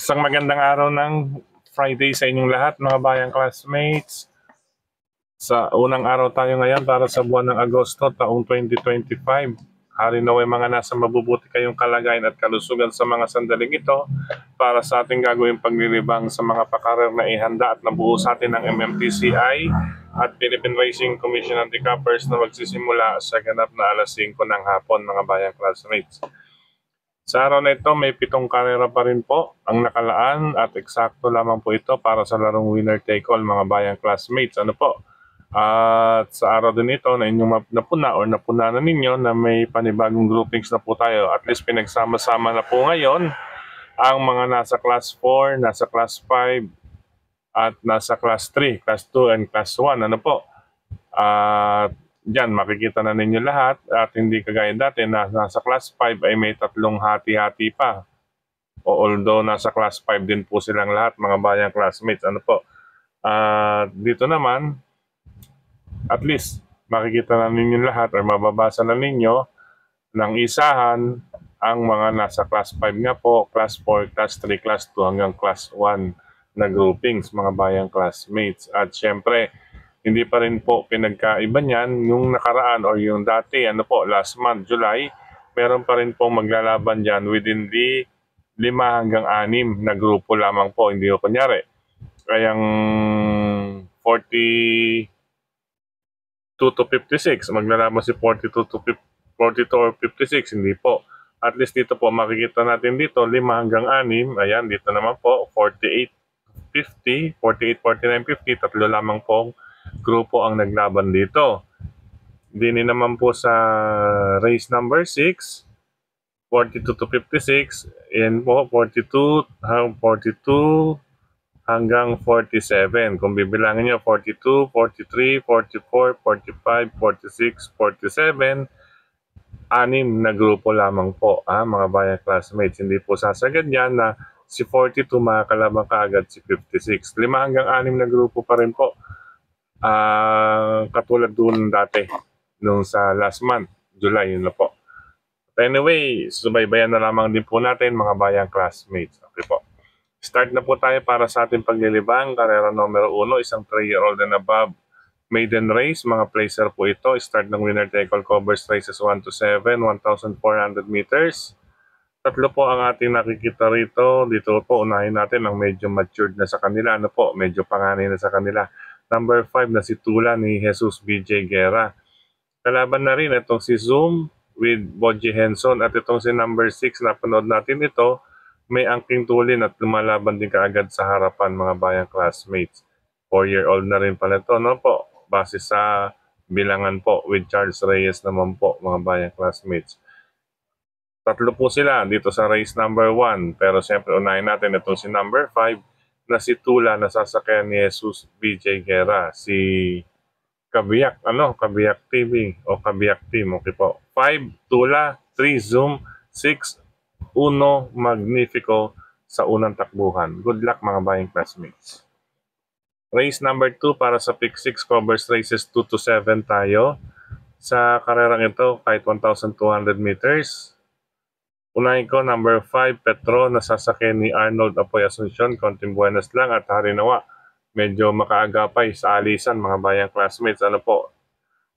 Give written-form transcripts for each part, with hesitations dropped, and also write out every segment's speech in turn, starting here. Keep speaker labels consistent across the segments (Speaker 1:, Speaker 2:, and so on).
Speaker 1: Isang magandang araw ng Friday sa inyong lahat, mga bayang classmates. Sa unang araw tayo ngayon para sa buwan ng Agosto, taong 2025. Hari naway mga nasa mabubuti kayong kalagayan at kalusugan sa mga sandaling ito para sa ating gagawing paglilibang sa mga pakarer na ihanda at nabuo sa atin ng MMTCI at Philippine Racing Commission and the Cappers na magsisimula sa ganap na alas 5 ng hapon, mga bayang classmates. Sa araw na ito, may 7 karera pa rin po ang nakalaan at eksakto lamang po ito para sa larong winner take all, mga bayang classmates. Ano po? At sa araw din ito na inyong napuna or napuna na ninyo na may panibagong groupings na po tayo. At least pinagsama-sama na po ngayon ang mga nasa class 4, nasa class 5 at nasa class 3, class 2 and class 1. Ano po? At diyan makikita na ninyo lahat at hindi kagaya dati na nasa class 5 ay may 3 hati-hati pa. Although nasa class 5 din po silang lahat, mga bayang classmates. Ano po? Dito naman, at least makikita na ninyo lahat or mababasa na ninyo ng isahan ang mga nasa class 5 nga po, class 4, class 3, class 2 hanggang class 1 na groupings, mga bayang classmates. At syempre, hindi pa rin po pinagkaiba niyan yung nakaraan or yung dati, ano po, last month, July, meron pa rin pong maglalaban dyan within the 5 hanggang 6 na grupo lamang po. Hindi ko kunyari, kayang 42 to 56, maglalaban si 42 or 56, hindi po. At least dito po, makikita natin dito, 5 hanggang 6, ayan, dito naman po, 48, 50, 48, 49, 50, tatlo lamang pong grupo ang naglaban dito. Dini naman po sa race number 6, 42 to 56, yan po, 42 hanggang 47. Kung bibilangin nyo, 42, 43, 44, 45, 46, 47, 6 na grupo lamang po, mga bayang classmates. Hindi po sasagad yan na si 42 makakalabang kaagad si 56. 5 hanggang 6 na grupo pa rin po. Katulad doon dati, nung sa last month, July, yun na po. But anyway, subaybayan na lamang din po natin, mga bayang classmates. Okay po. Start na po tayo para sa ating paglilibang. Karera numero 1, isang 3-year-old and above maiden race. Mga placer po ito. Start ng winner take all covers races 1 to 7, 1,400 meters. Tatlo po ang ating nakikita rito. Dito po, unahin natin ang medyo matured na sa kanila. Ano po, medyo panganay na sa kanila. Number 5 na si Tula ni Jesus BJ Guerra. Kalaban na rin itong si Zoom with Boji Henson. At itong si number 6 na panood natin ito, may angking tulin at lumalaban din kaagad sa harapan, mga bayang classmates. 4-year-old na rin pala ito, no po? Base sa bilangan po with Charles Reyes naman po, mga bayang classmates. Tatlo po sila dito sa race number 1. Pero siyempre unahin natin itong si number 5 na si Tula na sasakyan ni Jesus BJ Guerra. Si Kabiyak, Kabiyak TV o Kabiyak Team. Okay po. 5 Tula, 3 Zoom, 6 1 Magnifico sa unang takbuhan. Good luck, mga bayang classmates. Race number 2 para sa pick 6 covers races 2 to 7 tayo. Sa karerang ito, kahit 1,200 meters. Unahin ko, number 5, Petro, na sasakyan ni Arnold Apoy Asuncion. Konting buenas lang at harinawa. Medyo makaagapay sa alisan, mga bayang classmates. Ano po?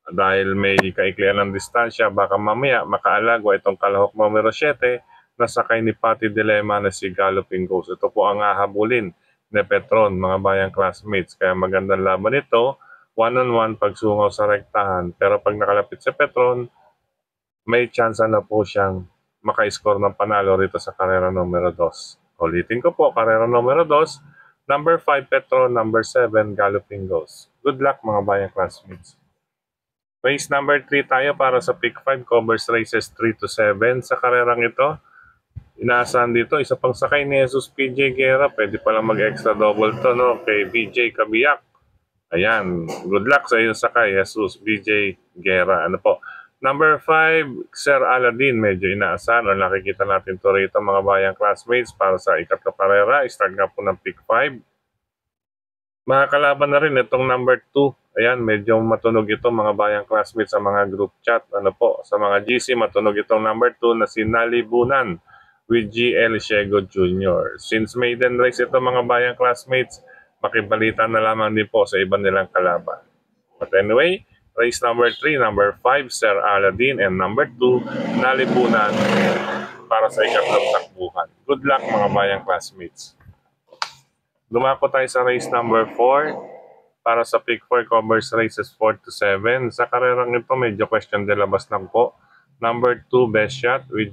Speaker 1: Dahil may kaiklian ng distansya, baka mamaya makaalagwa itong kalahok numero 7 na sakay ni Patty Dilemma na si Galloping Ghost. Ito po ang hahabulin ni Petron, mga bayang classmates. Kaya magandang laban ito, 1-on-1 pagsungaw sa rektahan. Pero pag nakalapit si Petron, may chance na po siyang maka-score ng panalo rito sa karera numero 2. Ulitin ko po, karera numero 2, number 5 Petron, number 7 Galloping Ghost. Good luck, mga bayang classmates. Race number 3 tayo para sa pick 5 covers races 3 to 7. Sa karerang ito, inaasahan dito, isa pang sakay ni Jesus PJ Guerra. Pwede palang mag-extra double to, no? Kay BJ Kabiyak. Ayan, good luck sa iyo sakay, Jesus BJ Guerra. Ano po? Number 5, Sir Aladdin. Medyo inaasahan o nakikita natin to rito, mga bayang classmates, para sa ikatlong karera. Start nga po ng pick 5. Makakalaban na rin itong number 2. Ayan, medyo matunog ito, mga bayang classmates, sa mga group chat. Ano po? Sa mga GC, matunog itong number 2 na si Nalibunan. with GL Siego Jr. Since maiden race ito mga bayang classmates, makibalita na lamang din po sa iba nilang kalaban. But anyway, race number 3, number 5, Sir Aladdin, and number 2, Nalipunan para sa ikatlong takbuhan. Good luck mga bayang classmates. Dumako tayo sa race number 4 para sa Pick 4 covers races 4 to 7. Sa karerang ito, medyo question de labas lang po. Number 2, Best Shot with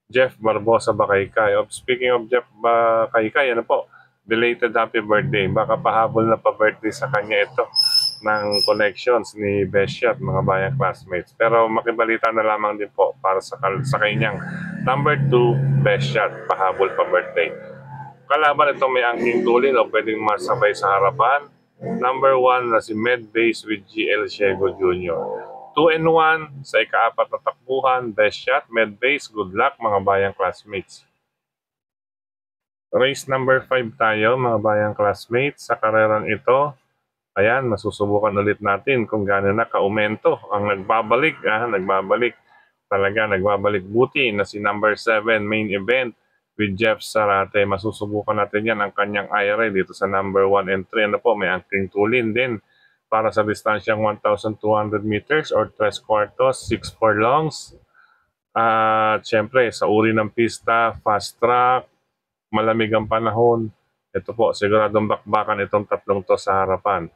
Speaker 1: Jeff Barbosa Bakaykay. Speaking of Jeff Bakaykay, ano po, belated happy birthday. Baka pahabol na pa-birthday sa kanya ito ng connections ni Best Shot, mga bayang classmates. Pero makibalita na lamang din po para sa kanyang number 2, Best Shot, pahabol pa-birthday. Kalaban ito may angking tulin o pwedeng masabay sa harapan. Number 1 na si Medbase with GL Siego Jr. 2-1 sa ika-4 na takbuhan. Best Shot, Medbase. Good luck mga bayang classmates. Race number 5 tayo mga bayang classmates. Sa karerang ito, ayan, masusubukan ulit natin kung gaano na kaumento ang nagbabalik. Nagbabalik buti na si number 7 main event with Jeff Sarate. Masusubukan natin yan ang kanyang IRA dito sa number 1 and 3. Ano po, may angking tulin din para sa distansyang 1,200 meters or 3 quartos, 6 furlongs. At syempre, sa uri ng pista, fast track, malamig ang panahon. Ito po, siguradong bakbakan itong tatlong to sa harapan.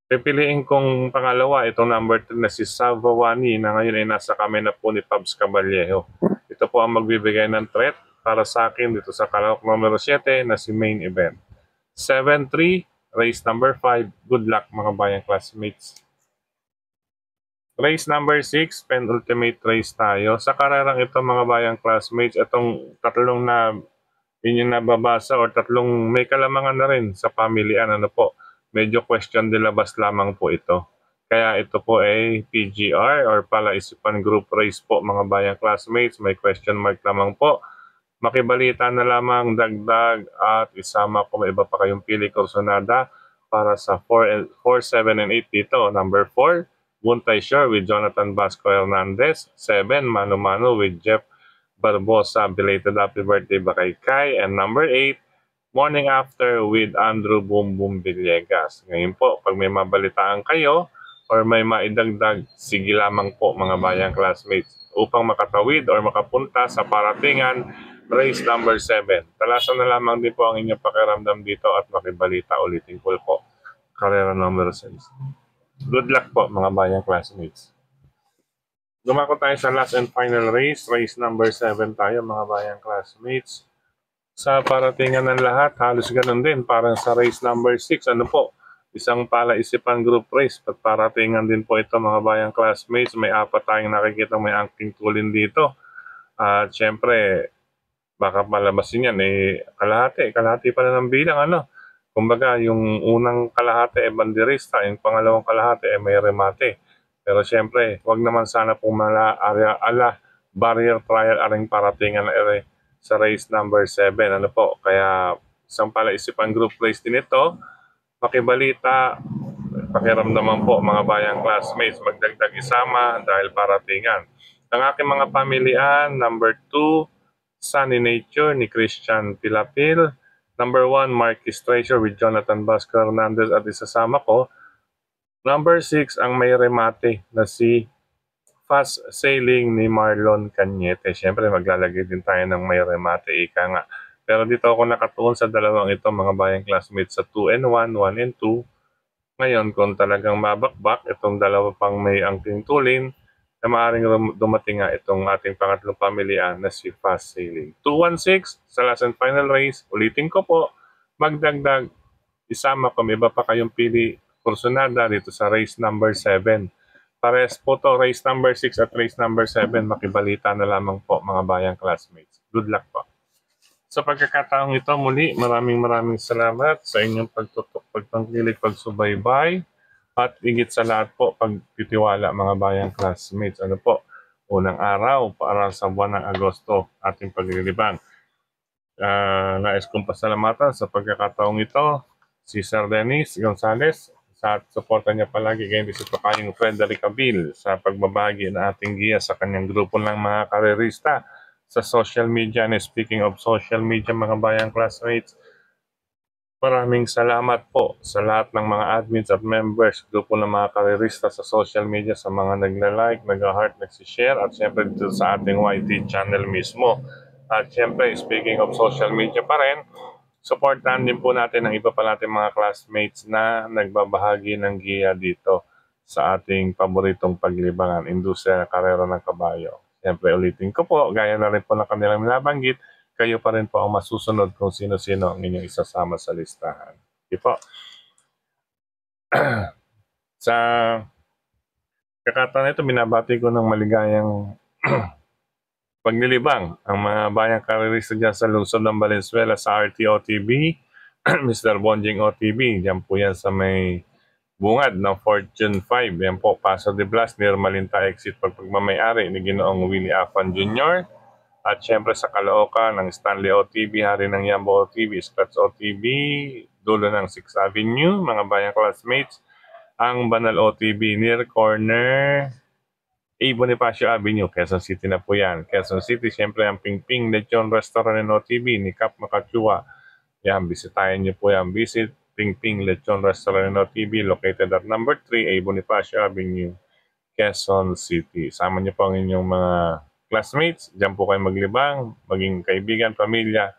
Speaker 1: Pipiliin kong pangalawa, itong number 3 na si Savawani na ngayon ay nasa kami na po ni Pabs Caballejo. Ito po ang magbibigay ng threat para sa akin dito sa kalahok numero 7 na si main event. 7-3, race number 5. Good luck mga bayang classmates. Race number 6, penultimate race tayo. Sa karerang ito mga bayang classmates, itong tatlong na inyong nababasa or tatlong may kalamangan na rin sa pamilian. Ano po, medyo question de labas lamang po ito. Kaya ito po ay PGR or Palaisipan Group Race po mga bayang classmates. May question mark lamang po. Makibalita na lamang, dagdag at isama ko may iba pa kayong pili kursonada para sa 4, 7, and 8 dito. Number 4, Buntay Shore with Jonathan Vasco Hernandez. 7, Mano Mano with Jeff Barbosa, belated happy birthday Bakaykay. And number 8, Morning After with Andrew Boom Boom Villegas. Ngayon po, pag may mabalitaan kayo or may maidagdag, sige lamang po mga bayang classmates upang makatawid or makapunta sa paratingan race number 7. Talasan na lamang din po ang inyong pakiramdam dito at makibalita ulitin ko po. Karera number 6. Good luck po mga bayang classmates. Dumako tayo sa last and final race. Race number 7 tayo mga bayang classmates. Sa paratingan ng lahat, halos ganun din. Parang sa race number 6, ano po, isang Palaisipan group race. At paratingan din po ito mga bayang classmates. May 4 tayong nakikita may angking tulin dito. At syempre, baka palabasin yan, kalahati pala ng bilang, ano. Kumbaga, yung unang kalahati ay banderista, yung pangalawang kalahati ay may remate. Pero syempre, wag naman sana pong barrier trial aring paratingan na sa race number 7. Ano po, kaya isang Palaisipan group race din ito. Pakibalita, pakiramdaman po mga bayang classmates, magdagdag isama dahil paratingan. Ang aking mga pamilian, number 2, Sunny Nature ni Christian Pilapil. Number 1, Marquis Treasure with Jonathan Vasco Hernandez at isasama ko. Number 6, ang may remate na si Fast Sailing ni Marlon Cañete. Siyempre, maglalagay din tayo ng may remate, ika nga. Pero dito ako nakatuon sa dalawang ito, mga bayang classmates, sa 2-1, 1-2. Ngayon, kung talagang mabakbak, itong dalawa pang may angking tulin, na maaaring dumating nga itong ating pangatlong pamilian na si Fast Sailing. 2-1-6 sa last and final race. Ulitin ko po, magdagdag, isama kung iba pa kayong pili kursonada dito sa race number 7. Pares po to, race number 6 at race number 7. Makibalita na lamang po mga bayang classmates. Good luck po. Sa pagkakataong ito muli, maraming salamat sa inyong pagtutok, pagtangkilik, pagsubaybay. At higit sa lahat po, pagtitiwala mga bayang classmates. Ano po, unang araw para sa buwan ng Agosto ating paglilibang. Nais kong pasalamatan sa pagkakataong ito si Sir Dennis Gonzales sa suporta niya palagi kay Bisito kayong Frederick Abil sa pagbabahagi ng ating giya sa kanyang grupo ng mga karerista sa social media. And speaking of social media, mga bayang classmates, maraming salamat po sa lahat ng mga admins at members, grupo ng mga karerista sa social media, sa mga nagla-like, nag-heart, nag-share, at syempre dito sa ating YT channel mismo. At syempre, speaking of social media pa rin, supportahan din po natin ang iba pa natin mga classmates na nagbabahagi ng giya dito sa ating paboritong paglibangan, industriya karera ng kabayo. Siyempre ulitin ko po, gaya na rin po ng kanilang binabanggit, kayo pa rin po ang masusunod kung sino-sino ang inyong isasama sa listahan. Di po. Sa kakataon ito, binabati ko ng maligayang paglilibang ang mga bayang karerista dyan sa lungsod ng Valenzuela sa RTOTB, Mr. Bonjing OTB, dyan po yan sa may bungad ng Fortune 5. Yan po, Paso de Blas, near Malinta Exit, pagmamayari ni Ginoong Willie Afan Jr. At syempre sa Caloocan ng Stanley OTB, hari ng Yambo OTB, Scratch OTB, dulo ng 6th Avenue, mga bayang classmates, ang Banal OTB near corner A. Bonifacio Avenue, Quezon City na po yan. Quezon City, syempre ang Pingping Lechon Restaurant and OTB ni Cap Makachua. Yan, bisitahin niyo po yan. Visit Pingping Lechon Restaurant and OTB located at number 3 A. Bonifacio Avenue, Quezon City. Sama niyo po ang inyong mga classmates. Diyan po kayo maglibang, maging kaibigan, pamilya.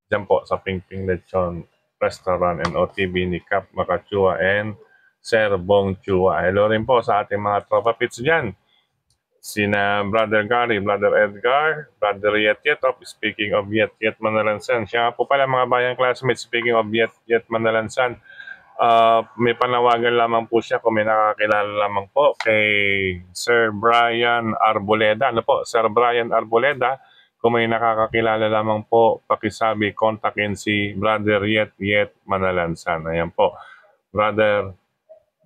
Speaker 1: Diyan po sa Pingping Lechon Restaurant and OTB ni Cap Makachua and Sir Bong Chua. Hello rin po sa ating mga tropa pits dyan. Sina Brother Gary, Brother Edgar, Brother Yet Yet. Speaking of Yet Yet Manalansan, siya po pala mga bayang classmates, speaking of Yet Yet Manalansan, may panawagan lamang po siya kung may nakakilala lamang po kay Sir Brian Arboleda. Ano po, Sir Brian Arboleda, kung may nakakakilala lamang po, pakisabi, kontakin si Brother Yet Yet Manalansan. Ayan po, Brother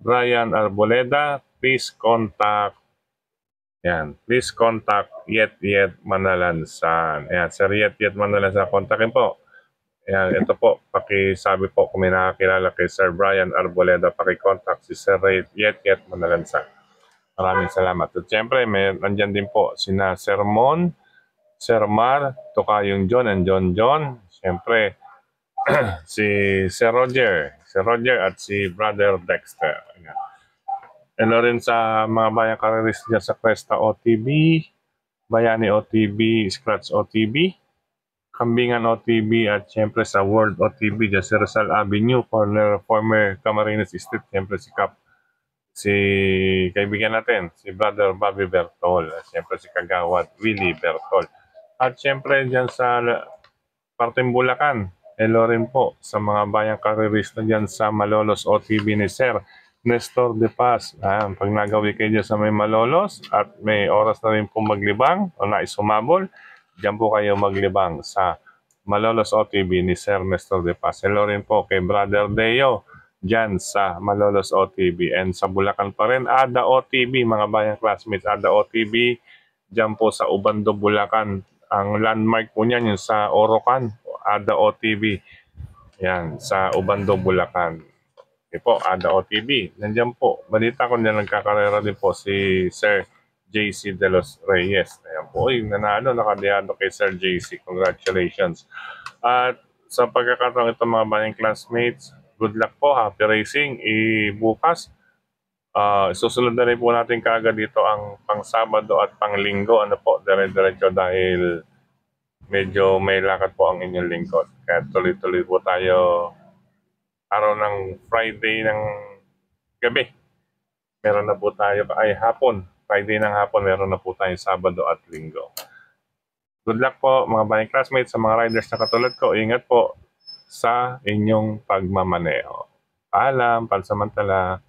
Speaker 1: Brian Arboleda, please contact Yet Yet Manalansan. Ayan, Sir Yet Yet Manalansan, kontakin po. Ayan, ito po, pakisabi po kung may nakakilala kay Sir Brian Arboleda, pakicontact si Sir Yet Yet Manalansan. Maraming salamat. At siyempre, nandyan din po sina Sir Mon, Sir Mar, Tokayong John and John. Siyempre, si Sir Roger at si Brother Dexter. Ayan. Hello rin sa mga bayang karerista dyan sa Cresta OTB, Bayani OTB, Scratch OTB, Kambingan OTB, at siyempre sa World OTB dyan sa Rizal Avenue, former Camarines Street, siyempre si kaibigan natin, si Brother Bobby Bertol, at siyempre si Kagawad Willie Bertol. At siyempre dyan sa Parteng Bulacan, hello rin po sa mga bayang karerista dyan sa Malolos OTB ni Sir Nestor De Paz. Pag nagawi kayo dyan sa may Malolos at may oras na rin po maglibang o naisumabol, dyan po kayo maglibang sa Malolos OTB ni Sir Nestor De Paz. Hello rin po kay Brother Deo dyan sa Malolos OTB. And sa Bulacan pa rin, Ada OTB, mga bayang classmates, Ada OTB, dyan po sa Ubando, Bulacan. Ang landmark po niyan yung sa Orocan, Ada OTB. Yan, sa Ubando, Bulacan. Okay po, Ada OTB. Nandiyan po. Balita ko na nagkakarera din po si Sir JC De Los Reyes. Ayan po, nanalo, nakadiyado kay Sir JC. Congratulations. At sa pagkakataon ito mga bayang classmates, good luck po, happy racing. Bukas, susunod na rin po natin kaagad dito ang pang Sabado at pang Linggo. Ano po, dire-diretso dahil medyo may lakad po ang inyong lingkod. Kaya tuloy-tuloy po tayo araw ng Friday ng gabi. Meron na po tayo, hapon. Friday ng hapon, meron na po tayo Sabado at Linggo. Good luck po mga bayang classmates, sa mga riders na katulad ko. Ingat po sa inyong pagmamaneho. Paalam, pansamantala.